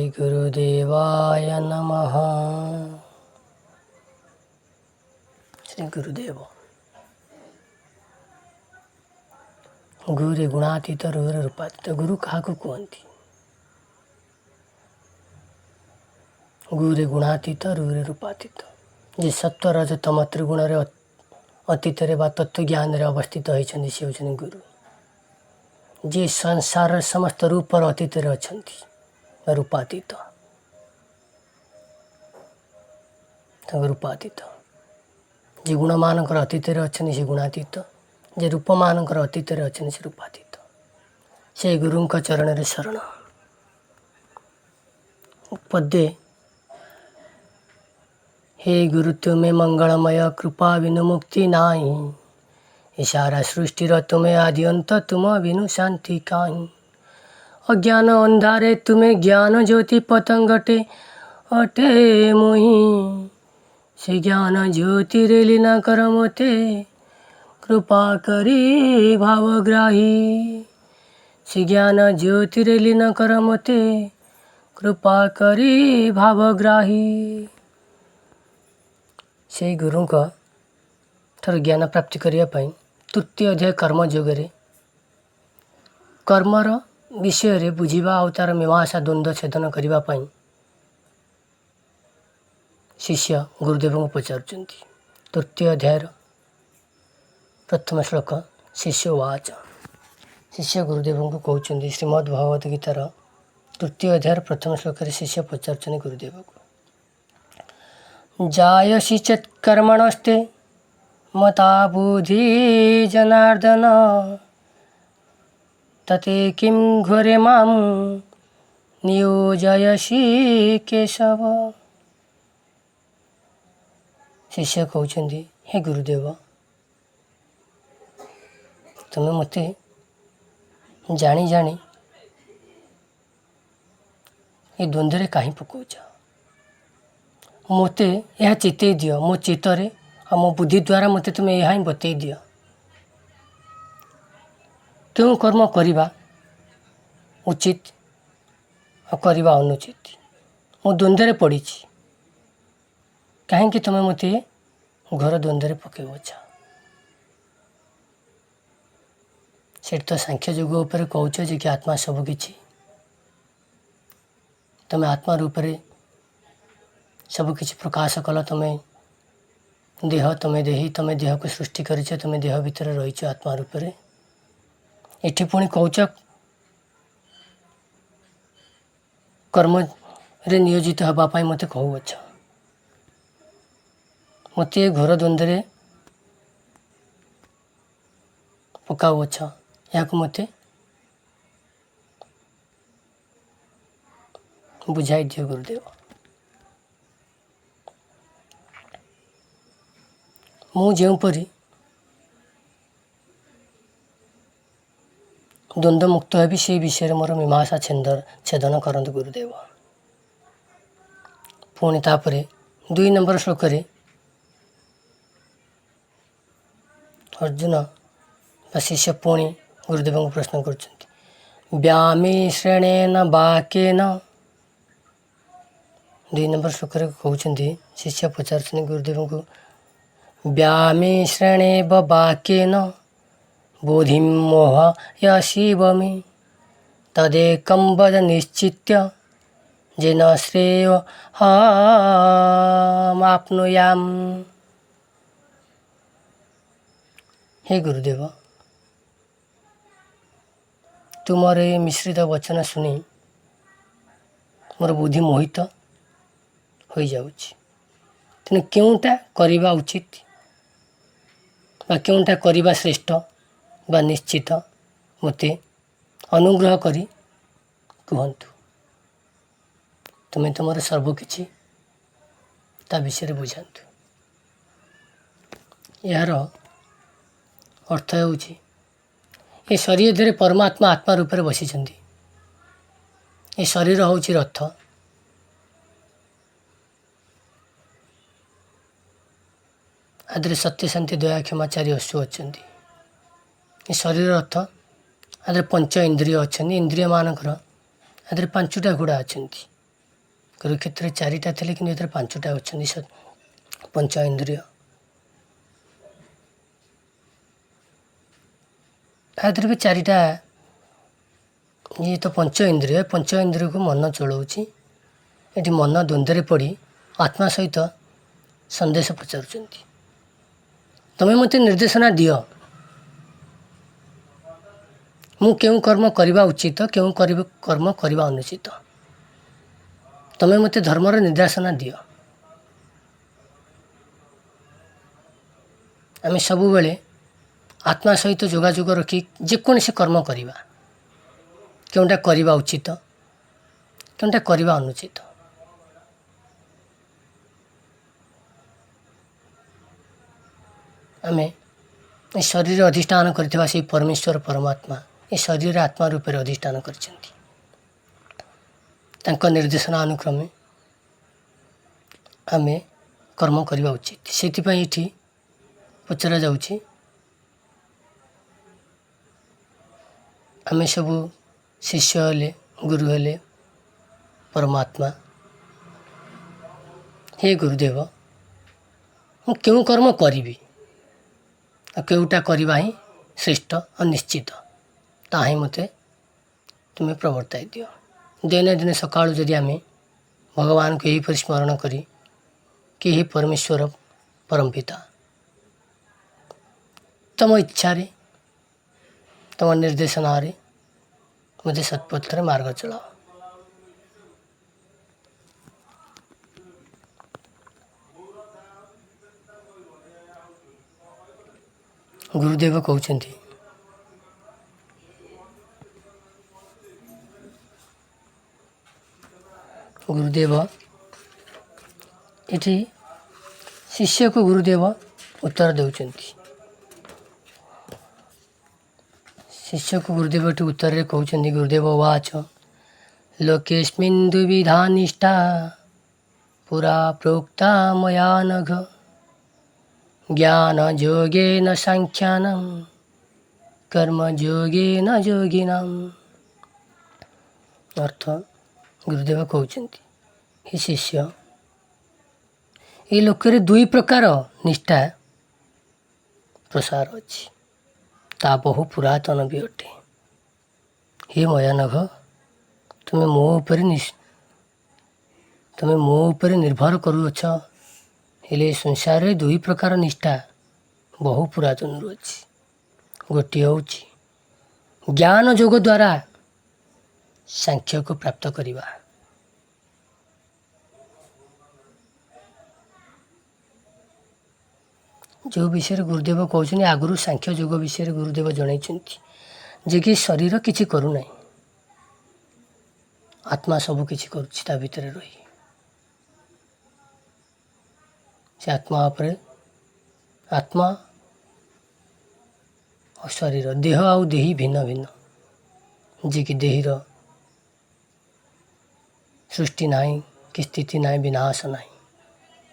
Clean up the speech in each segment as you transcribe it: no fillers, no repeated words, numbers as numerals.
गुरुदेवाय नमः। श्री गुरुदेव। गुरे गुणातीत रुद्र रूपातीत। गुरु क्या कहती? गुरे गुणातीत रुद्र रूपातीत। जे सत्व रज तम त्रिगुण अतीत तत्व ज्ञान अवस्थित होती से होती गुरु। जे संसार समस्त रूप अतीत अच्छा रूपातीत रूपातीत। जे गुण मानकर अतीत अच्छा से गुणातीत। जे रूप मानकर अतीत अच्छा से रूपातीत। से गुरु चरण शरण। पद्य हे गुरु तुम्हें मंगलमय कृपा बिनु मुक्ति नाही। सारा सृष्टि तुम्हें आदि अंत तुम बिनु शांति काहीं। अज्ञान अंधारे तुम्हें ज्ञान ज्योति पतंगटे अटे मोही। से ज्ञान ज्योति रे लीना कर मोते कृपा करी भावग्राही। से ज्ञान ज्योति रे लीना कर मोते कृपा करी भावग्राही। से गुरु का ठार ज्ञान प्राप्ति करने तृतीय अध्याय कर्मयोग कर्मर विषय बुझा आ तार मीमांसा द्वंद्व छेदन करने शिष्य गुरुदेव को पचारुंट। तृतीय अध्याय प्रथम श्लोक। शिष्य वाच। शिष्य गुरुदेव को कहते श्रीमद्भगवद गीतार तृतीय अध्याय प्रथम श्लोक शिष्य पचारुंट गुरुदेव को। जायसी चेत्कर्मणस्ते मता बुद्धि जनार्दन तते किं घोरे मां नियोजयसि केशव। शिष्य कहते हे गुरुदेव तुम्हें मते जानी जानी ये द्वंद्व कहीं पकाउछ। मते यह चेतई दियो मो चित्तरे आ मो बुद्धि द्वारा मते तुम्हें यह बतई दियो क्यों कर्म करवा उचित और करवा अनुचित। मो द्वंद्व पड़ी कहीं तुम्हें मते घर द्वंद्व पकईवछ। से तो सांख्य युग उपर कहूच जे कि आत्मा सबकि तुम्हें आत्मा रूप सबकि प्रकाश कल। तुम्हें देह तुम्हें देही तुम्हें देह को सृष्टि कर तुम्हें देह भितर रही आत्मा रूप ये पुणी कहूच कर्म रे नियोजित होगापाई मत कहूच। मत घोर द्वंद्व पकाउछ या मत बुझाई दियो गुरुदेव। मु जोपरी द्वंद्व मुक्त हेबी से विषय मोर मीमांसा छेदन करंतु गुरुदेव। पुणी तापर 2 नंबर श्लोक अर्जुन शिष्य पुणी गुरुदेव को प्रश्न कर व्यामिश्रणेन वाक्येन। 2 नंबर श्लोक कहते शिष्य पचार गुरुदेव को व्यामिश्रणे वाक्येन बोधिं मोहयसीव मे तदेकं वद निश्चित्य येन श्रेयो माप्नुयाम। हे गुरुदेव तुमर ये मिश्रित वचन सुनी मोर बुद्धि मोहित हो जाउछि। तेणु क्योंटा करवा उचित बा क्योंटा करवा श्रेष्ठ बा निश्चित मते अनुग्रह करी कहतु। तुम्हें तुमर सर्वकिछि ता विषय बुझातु। यार अर्थ होउछि ये शरीर धीरे परमात्मा आत्मा रूप में बसी। ये शरीर होउछि रथ। आदि सत्य शांति दया क्षमा चारि अश्व अच्छा। ये शरीर रथ आदि 5 इंद्रिय अच्छा। इंद्रिय मानकर आदि 5टा घोड़ा अच्छा। कुरुक्षेत्र चारिटा थे कि ये 5टा अच्छा पंच इंद्रिय आदर भी 4टा ये तो पंच इंद्रिय को मन चलाऊँगी ये मन द्वंद्व पड़ी आत्मा सहित संदेश पचार तुम्हें मत निर्देशना दियो मु क्यों कर्म करने उचित क्यों कर्म करने अनुचित तुम्हें मत धर्मर निर्देशना दियो आम सब बेले आत्मा सहित जोगाजोग रखी जेकोसी कर्म करवा क्योंटा करवा उचित क्योंटा करवा अनुचित आम ये शरीर अधिष्ठान करथिबा से परमेश्वर परमात्मा ये शरीर आत्मा रूप से अधिष्ठान करछन्ति तांको निर्देशना अनुक्रमे आम कर्म करवा उचित से ये पचरा जाउछि आम सब शिष्य हेले गुरु हेले परमात्मा हे गुरुदेव मु क्यों कर्म करी केउटा करवा ही श्रेष्ठ और निश्चित ताही मते तुम्हें प्रवर्ताई दियो दिन दिन सकाळु जदि आम भगवान को यही स्मरण करी कि हे परमेश्वर परम पिता तम इच्छा रे तम निर्देशना रे मुझे सत्पथरे मार्ग चलाओ गुरुदेव कहते गुरुदेव ये शिष्य को गुरुदेव उत्तर दौरान शिष्य को गुरुदेव उत्तर कहते गुरुदेव वाच लोकेस्मिन् द्विविधा निष्ठा पुरा प्रोक्ता मया नघ ज्ञान योगेन सांख्यानां कर्म योगेन योगिनां अर्थ गुरुदेव कहते हे शिष्य ये लोकरे 2 प्रकार निष्ठा प्रसार अच्छी ता बहु पुरातन भी अटे हे मयानघ तुम्हें मो उपर निर्भर करुअछ हेले संसार रे 2 प्रकार निष्ठा बहु पुरातन अच्छी गोटे हूँ ज्ञान योग द्वारा सांख्य को प्राप्त करवा जो विषय गुरुदेव कहते आगुरी सांख्य योग विषय गुरुदेव जन जे कि शरीर किसी करूना आत्मा सब किसी करुच्ची भितर रही से आत्मा पर आत्मा और शरीर देह आउ देही भिन्न भिन्न जे कि देहीर सृष्टि नाई कि स्थिति नाई विनाश नाई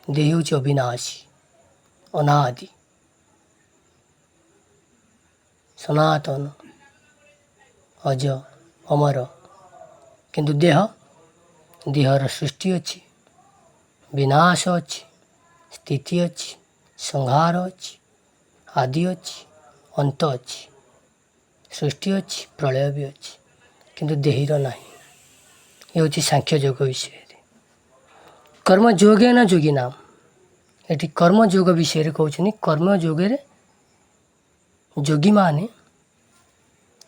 देही हूँ अविनाशी अनादि सनातन अज अमर किंतु देहर सृष्टि अच्छी विनाश अच्छी स्थिति अच्छी संहार अच्छी आदि अच्छी अंत अच्छी सृष्टि अच्छी प्रलय भी अच्छी किंतु देहीर नहीं ये हूँ सांख्य योग विषय कर्म योगे न योगी नाम ये कर्म योग विषय कहते कर्म योगे योगी माने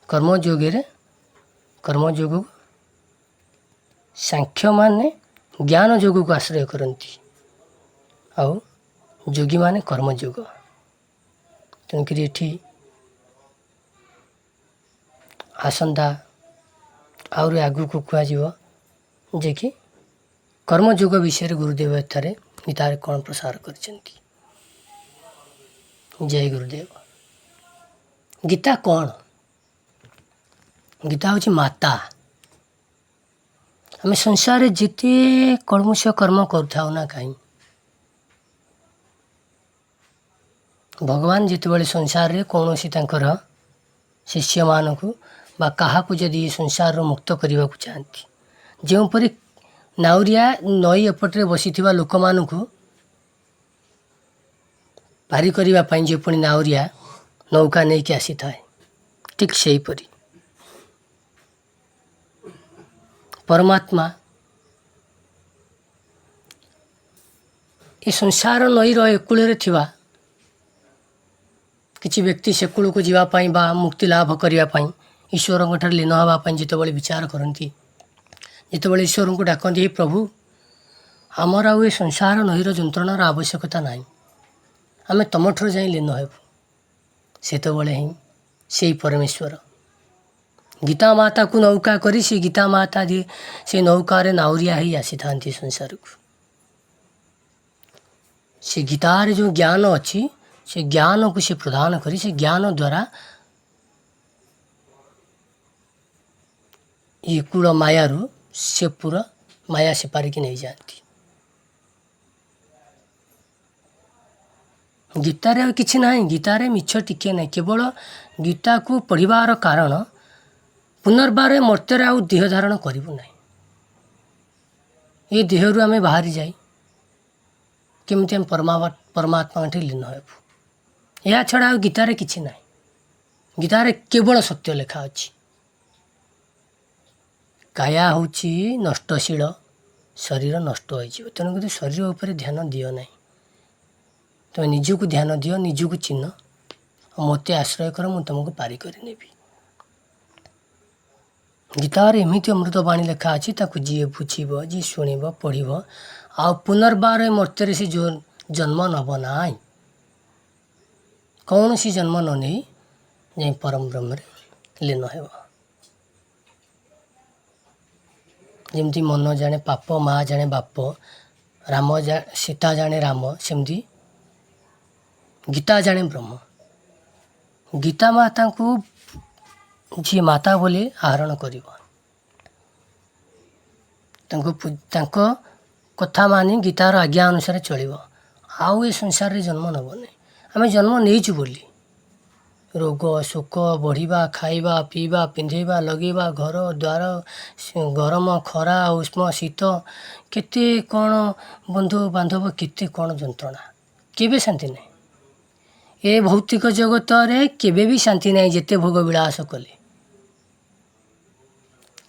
कर्म योग सांख्य माने ज्ञान योग को आश्रय करती आउ योगी माने कर्म योग तेणुक ये आसंता आउरी आगु को कह जे कि कर्म योग विषय गुरुदेव एथारे गीतार कौन प्रसार करछन्ति जय गुरुदेव गीता कौन गीता हूँ माता आम संसार जिते कलमुष कर्म करूँ ना कहीं भगवान जिते संसार रे कौन सी शिष्य मानक बा क्या जदि संसार मुक्त करने को चाहती जोपरी ନାଉରିଆ ନଈ ଏପଟରେ ବସିଥିବା ଲୋକମାନଙ୍କୁ ପାରି କରିବା ପାଇଁ ଯେ ପୁଣି ନାଉରିଆ ନୌକା ନେଇକି ଆସିଥାଏ, ଠିକ୍ ସେହିପରି ପରମାତ୍ମା ଏ ସଂସାର ନଈର ଏକୂଳରେ ଥିବା କିଛି ବ୍ୟକ୍ତି ସେକୂଳକୁ ଯିବା ପାଇଁ ବା ମୁକ୍ତି ଲାଭ କରିବା ପାଇଁ ଈଶ୍ୱରଙ୍କଠାରେ ଲୀନ ହେବା ପାଇଁ ଯେତେବେଳେ ବିଚାର କରନ୍ତି, ଯେତେବେଳେ ଈଶ୍ୱରଙ୍କୁ ଡାକନ୍ତି, ହେ ପ୍ରଭୁ, ଆମର ଆଉ ଏ ସଂସାର ନଈର ଯନ୍ତ୍ରଣାର ଆବଶ୍ୟକତା ନାହିଁ, ଆମେ ତମଠାରୁ ଯାଇ ଲୀନ ହେବୁ, ସେତେବେଳେ ହିଁ ସେଇ ପରମେଶ୍ୱର ଗୀତା ମାତାକୁ ନୌକା କରି ସେ ଗୀତା ମାତା ସେ ନୌକାରେ ନାଉରିଆ ହେଇ ଆସିଥାନ୍ତି ସଂସାରକୁ। ସେ ଗୀତାରେ ଯେଉଁ ଜ୍ଞାନ ଅଛି ସେ ଜ୍ଞାନକୁ ସେ ପ୍ରଦାନ କରି ସେ ଜ୍ଞାନ ଦ୍ୱାରା ଏ କୂଳ ମାୟାରୁ ସେ ପୁରା ମାୟା ସେପାରିକି ନେଇଯାଆନ୍ତି। ଗୀତାରେ ଆଉ କିଛି ନାହିଁ, ଗୀତାରେ ମିଛ ଟିକିଏ ନାହିଁ। କେବଳ ଗୀତାକୁ ପଢ଼ିବାର କାରଣ ପୁନର୍ବାର ମର୍ତ୍ତ୍ୟରେ ଆଉ ଦେହ ଧାରଣ କରିବୁ ନାହିଁ। ଏ ଦେହରୁ ଆମେ ବାହାରି ଯାଇ କେମିତି ଆମେ ପରମାତ୍ମାଙ୍କଠି ଲୀନ ହେବୁ। ଏହା ଛଡ଼ା ଆଉ ଗୀତାରେ କିଛି ନାହିଁ। ଗୀତାରେ କେବଳ ସତ୍ୟ ଲେଖା ଅଛି। କାୟା ହେଉଛି ନଷ୍ଟଶୀଳ, ଶରୀର ନଷ୍ଟ ହୋଇଯିବ। ତେଣୁକରି ଶରୀର ଉପରେ ଧ୍ୟାନ ଦିଅ ନାହିଁ। ତୁମେ ନିଜକୁ ଧ୍ୟାନ ଦିଅ, ନିଜକୁ ଚିହ୍ନ, ମୋତେ ଆଶ୍ରୟ କର, ମୁଁ ତୁମକୁ ପାରି କରିନେବି। ଗୀତାରେ ଏମିତି ଅମୃତବାଣୀ ଲେଖା ଅଛି, ତାକୁ ଯିଏ ବୁଝିବ, ଯିଏ ଶୁଣିବ, ପଢ଼ିବ, ଆଉ ପୁନର୍ବାର ମର୍ତ୍ତ୍ୟରେ ସେ ଜନ୍ମ ନେବ ନାହିଁ। କୌଣସି ଜନ୍ମ ନ ନେଇ ଯାଇ ପରମ ବ୍ରହ୍ମରେ ଲୀନ ହେବ। ଯେମିତି ମନ ଜାଣେ ପାପ, ମା ଜାଣେ ବାପ, ସୀତା ଜାଣେ ରାମ, ସେମିତି ଗୀତା ଜାଣେ ବ୍ରହ୍ମ। ଗୀତା ମାତାଙ୍କୁ ଯିଏ ମାତା ବୋଲି ଆହରଣ କରିବ, ତାଙ୍କ କଥା ମାନି ଗୀତାର ଆଜ୍ଞା ଅନୁସାରେ ଚଳିବ, ଆଉ ଏ ସଂସାରରେ ଜନ୍ମ ନେବ ନାହିଁ। ଆମେ ଜନ୍ମ ନେଇଛୁ ବୋଲି ରୋଗ ଶୋକ, ବଢ଼ିବା, ଖାଇବା ପିଇବା, ପିନ୍ଧେଇବା, ଲଗେଇବା, ଘର ଦ୍ୱାର, ଗରମ ଖରା ଉଷ୍ମ ଶୀତ, କେତେ କ'ଣ ବନ୍ଧୁ ବାନ୍ଧବ, କେତେ କ'ଣ ଯନ୍ତ୍ରଣା, କେବେ ଶାନ୍ତି ନାହିଁ। ଏ ଭୌତିକ ଜଗତରେ କେବେ ବି ଶାନ୍ତି ନାହିଁ। ଯେତେ ଭୋଗ ବିଳାସ କଲେ,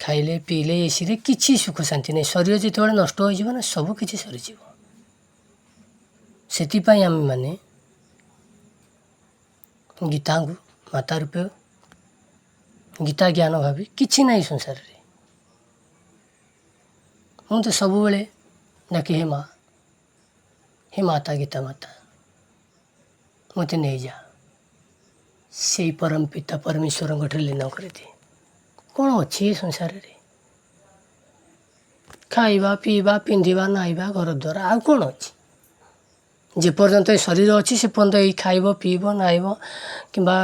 ଖାଇଲେ ପିଇଲେ, ଏସିରେ କିଛି ସୁଖ ଶାନ୍ତି ନାହିଁ। ଶରୀର ଯେତେବେଳେ ନଷ୍ଟ ହୋଇଯିବ ନା, ସବୁ କିଛି ସରିଯିବ। ସେଥିପାଇଁ ଆମେମାନେ ଗୀତାଙ୍କୁ ମାତା ରୂପେ ଗୀତା ଜ୍ଞାନ ଭାବି କିଛି ନାହିଁ ସଂସାରରେ। ମୁଁ ତ ସବୁବେଳେ ଡାକେ, ହେ ମା, ହେ ମାତା, ଗୀତା ମାତା, ମୋତେ ନେଇଯା, ସେଇ ପରମ ପିତା ପରମେଶ୍ୱରଙ୍କଠାରେ ଲୀନ କରିଦିଏ। କ'ଣ ଅଛି ଏ ସଂସାରରେ? ଖାଇବା ପିଇବା, ପିନ୍ଧିବା, ନାଇବା, ଘର ଦ୍ୱାର, ଆଉ କ'ଣ ଅଛି? ଯେପର୍ଯ୍ୟନ୍ତ ଏ ଶରୀର ଅଛି ସେ ପର୍ଯ୍ୟନ୍ତ ଏଇ ଖାଇବ, ପିଇବ, ନାଇବ କିମ୍ବା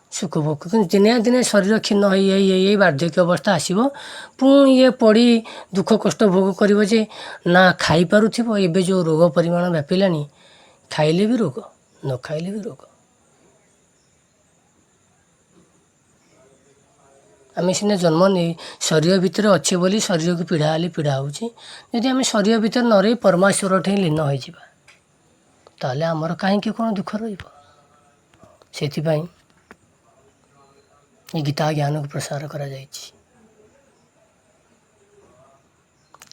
ସୁଖ ଭୋଗ। କିନ୍ତୁ ଦିନେ ଦିନେ ଶରୀର କ୍ଷୀଣ ହେଇ ବାର୍ଦ୍ଧକ୍ୟ ଅବସ୍ଥା ଆସିବ, ପୁଣି ଇଏ ପଡ଼ି ଦୁଃଖ କଷ୍ଟ ଭୋଗ କରିବ ଯେ ନା ଖାଇପାରୁଥିବ। ଏବେ ଯେଉଁ ରୋଗ ପରିମାଣ ବ୍ୟାପିଲାଣି, ଖାଇଲେ ବି ରୋଗ, ନ ଖାଇଲେ ବି ରୋଗ। ଆମେ ସିନା ଜନ୍ମ ନେଇ ଶରୀର ଭିତରେ ଅଛେ ବୋଲି ଶରୀରକୁ ପୀଡ଼ା ହେଲେ ପୀଡ଼ା ହେଉଛି। ଯଦି ଆମେ ଶରୀର ଭିତରେ ନ ରହି ପରମେଶ୍ୱରଠି ଲୀନ ହୋଇଯିବା, ତାହେଲେ ଆମର କାହିଁକି କ'ଣ ଦୁଃଖ ରହିବ? ସେଥିପାଇଁ ଏ ଗୀତା ଜ୍ଞାନକୁ ପ୍ରସାର କରାଯାଇଛି।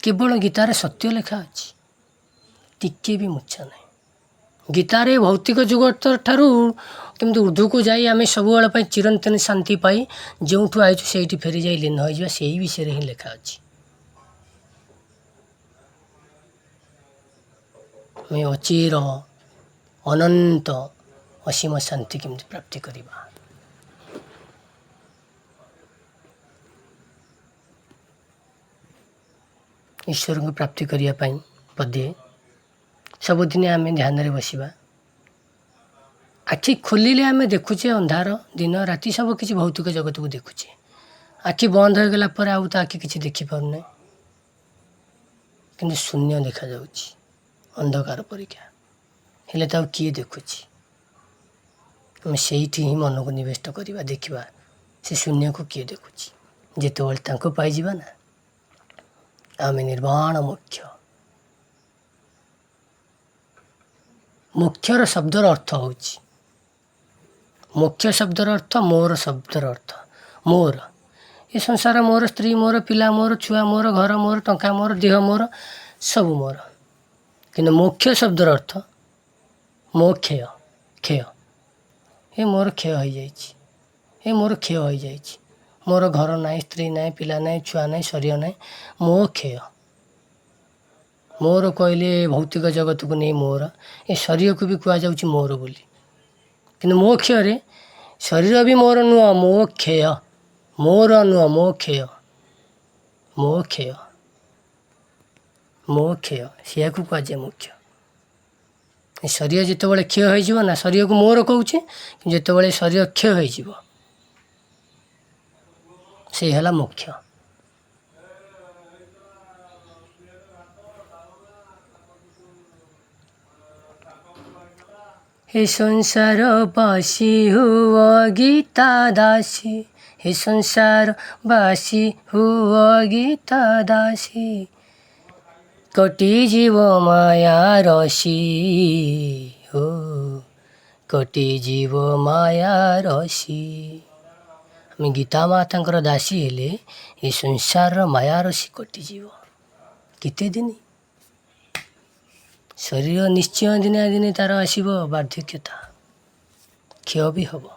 କେବଳ ଗୀତାରେ ସତ୍ୟ ଲେଖା ଅଛି, ଟିକେ ବି ମୁଛ ନାହିଁ। ଗୀତାରେ ଭୌତିକ ଜଗତ ଠାରୁ କେମିତି ଉର୍ଦ୍ଧ୍ୱକୁ ଯାଇ ଆମେ ସବୁବେଳେ ପାଇଁ ଚିରନ୍ତନ ଶାନ୍ତି ପାଇ ଯେଉଁଠୁ ଆଇଛୁ ସେଇଠି ଫେରି ଯାଇ ଲୀନ ହୋଇଯିବା, ସେହି ବିଷୟରେ ହିଁ ଲେଖା ଅଛି। ଆମେ ଅଚିର ଅନନ୍ତ ଅସୀମ ଶାନ୍ତି କେମିତି ପ୍ରାପ୍ତି କରିବା। ଈଶ୍ୱରଙ୍କୁ ପ୍ରାପ୍ତି କରିବା ପାଇଁ ପଦେ ସବୁଦିନେ ଆମେ ଧ୍ୟାନରେ ବସିବା। ଆଖି ଖୋଲିଲେ ଆମେ ଦେଖୁଛେ ଅନ୍ଧାର, ଦିନ ରାତି, ସବୁ କିଛି ଭୌତିକ ଜଗତକୁ ଦେଖୁଛେ। ଆଖି ବନ୍ଦ ହୋଇଗଲା ପରେ ଆଉ ତ ଆଖି କିଛି ଦେଖିପାରୁନାହିଁ, କିନ୍ତୁ ଶୂନ୍ୟ ଦେଖାଯାଉଛି, ଅନ୍ଧକାର ପରୀକ୍ଷା। ହେଲେ ତାକୁ କିଏ ଦେଖୁଛି? ଆମେ ସେଇଠି ହିଁ ମନକୁ ନିବେଷ୍ଟ କରିବା, ଦେଖିବା ସେ ଶୂନ୍ୟକୁ କିଏ ଦେଖୁଛି। ଯେତେବେଳେ ତାଙ୍କୁ ପାଇଯିବା ନା, आमे निर्वाण मोक्ष। मोक्षर शब्दर अर्थ होची, मोक्ष शब्दर अर्थ मोर शब्दर अर्थ मोर। ये संसार मोर, स्त्री मोर, पिला मोर, छुआ मोर, घर मोर, टंका मोर, देह मोर, सब मोर। किंतु मोक्ष शब्दर अर्थ मोक्षय क्षय। ये मोर क्षय हो जाइछि, ये मोर क्षय हो जाइछि। मोर घर नाई, स्त्री नाई, पिला नाई, छुआ नाई, शरीर नाई, मो क्षय। मोर कहले भौतिक जगत को नहीं मोर, ये शरीर को भी कह जाउछि मोर बोली। किंतु मोक्ष रे शरीर भी मोर नुह, मो क्षय। मोर नुह, मो क्षय, मो क्षय, मो क्षय, सी को कह जाए मोक्ष। शरीर जिते क्षय हो ना, शरीर को मोर कहूचे, जिते शरीर क्षय हो से है मोक्ष। हे संसार बासी हुआ गीता दासी, हे संसार बासी हुआ गीता दासी, कोटि जीव माया रसी हो, कोटि जीव माया रसी। आम गीता माता दासी हेले ये संसार माया रसी कटिजीव। केते दिन शरीर निश्चय दिने दिने तार आसब बार्धक्यता, क्षय भी हम।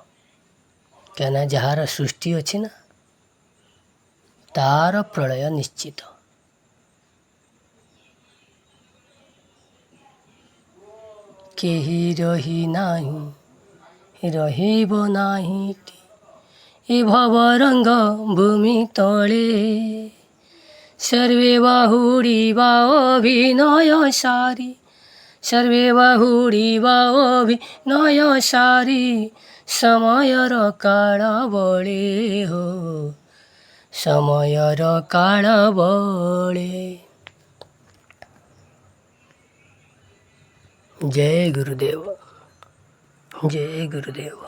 क्या जार सृष्टि अच्छी ना तार प्रलय निश्चित। केही रही नाही रहिब नाही, ए भवरंग भूमि तले, सर्वे बाहुड़ीबा अभिनय सारी, सर्वे बाहुड़ीबा अभिनय सारी, समयर काल बळे हो, समयर काल बळे। जय गुरुदेव, जय गुरुदेव।